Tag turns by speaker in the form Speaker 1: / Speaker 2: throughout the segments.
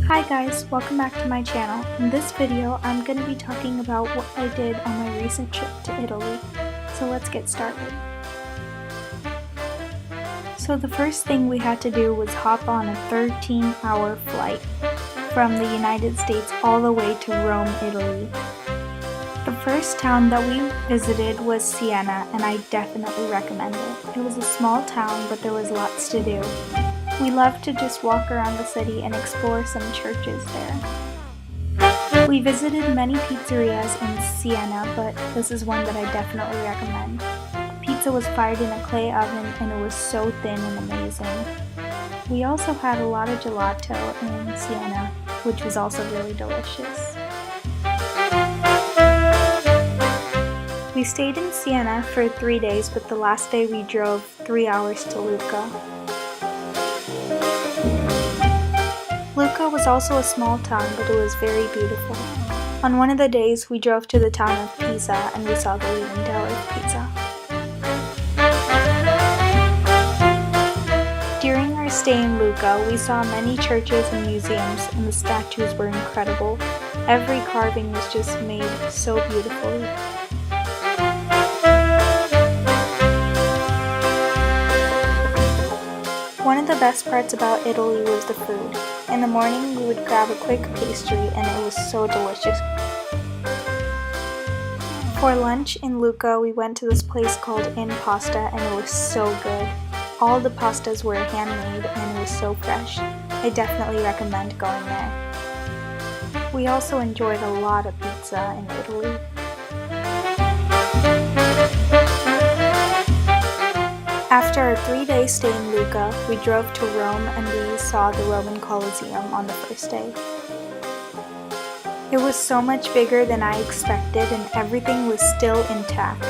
Speaker 1: Hi guys, welcome back to my channel. In this video, I'm going to be talking about what I did on my recent trip to Italy. So let's get started. So the first thing we had to do was hop on a 13-hour flight from the United States all the way to Rome, Italy. The first town that we visited was Siena, and I definitely recommend it. It was a small town, but there was lots to do. We loved to just walk around the city and explore some churches there. We visited many pizzerias in Siena, but this is one that I definitely recommend. Pizza was fired in a clay oven and it was so thin and amazing. We also had a lot of gelato in Siena, which was also really delicious. We stayed in Siena for 3 days, but the last day we drove 3 hours to Lucca. Lucca was also a small town, but it was very beautiful. On one of the days, we drove to the town of Pisa and we saw the Leaning Tower of Pisa. During our stay in Lucca, we saw many churches and museums, and the statues were incredible. Every carving was just made so beautifully. One of the best parts about Italy was the food. In the morning, we would grab a quick pastry and it was so delicious. For lunch in Lucca, we went to this place called In Pasta and it was so good. All the pastas were handmade and it was so fresh. I definitely recommend going there. We also enjoyed a lot of pizza in Italy. After our 3-day stay in Lucca, we drove to Rome and we saw the Roman Colosseum on the first day. It was so much bigger than I expected and everything was still intact.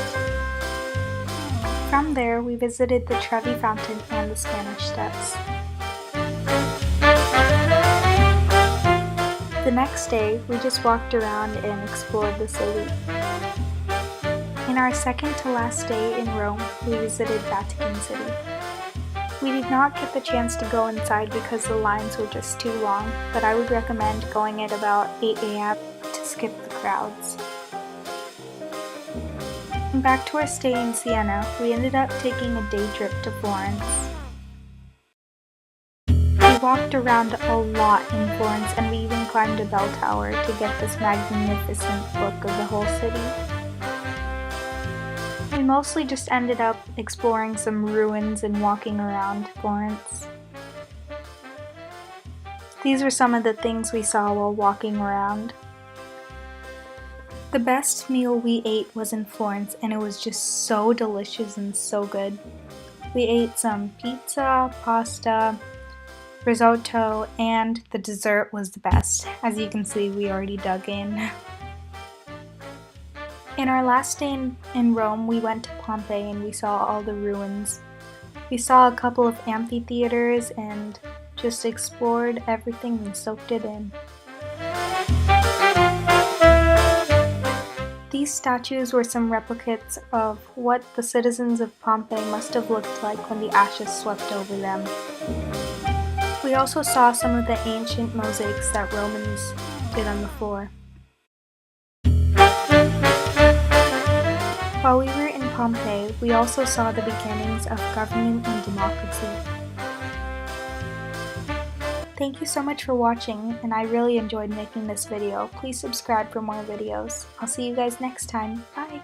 Speaker 1: From there, we visited the Trevi Fountain and the Spanish Steps. The next day, we just walked around and explored the city. In our second to last day in Rome, we visited Vatican City. We did not get the chance to go inside because the lines were just too long, but I would recommend going at about 8 a.m. to skip the crowds. Back to our stay in Siena, we ended up taking a day trip to Florence. We walked around a lot in Florence and we even climbed a bell tower to get this magnificent look of the whole city. We mostly just ended up exploring some ruins and walking around Florence. These were some of the things we saw while walking around. The best meal we ate was in Florence and it was just so delicious and so good. We ate some pizza, pasta, risotto, and the dessert was the best. As you can see, we already dug in. In our last day in Rome, we went to Pompeii and we saw all the ruins. We saw a couple of amphitheaters and just explored everything and soaked it in. These statues were some replicas of what the citizens of Pompeii must have looked like when the ashes swept over them. We also saw some of the ancient mosaics that Romans did on the floor. While we were in Pompeii, we also saw the beginnings of government and democracy. Thank you so much for watching, and I really enjoyed making this video. Please subscribe for more videos. I'll see you guys next time. Bye!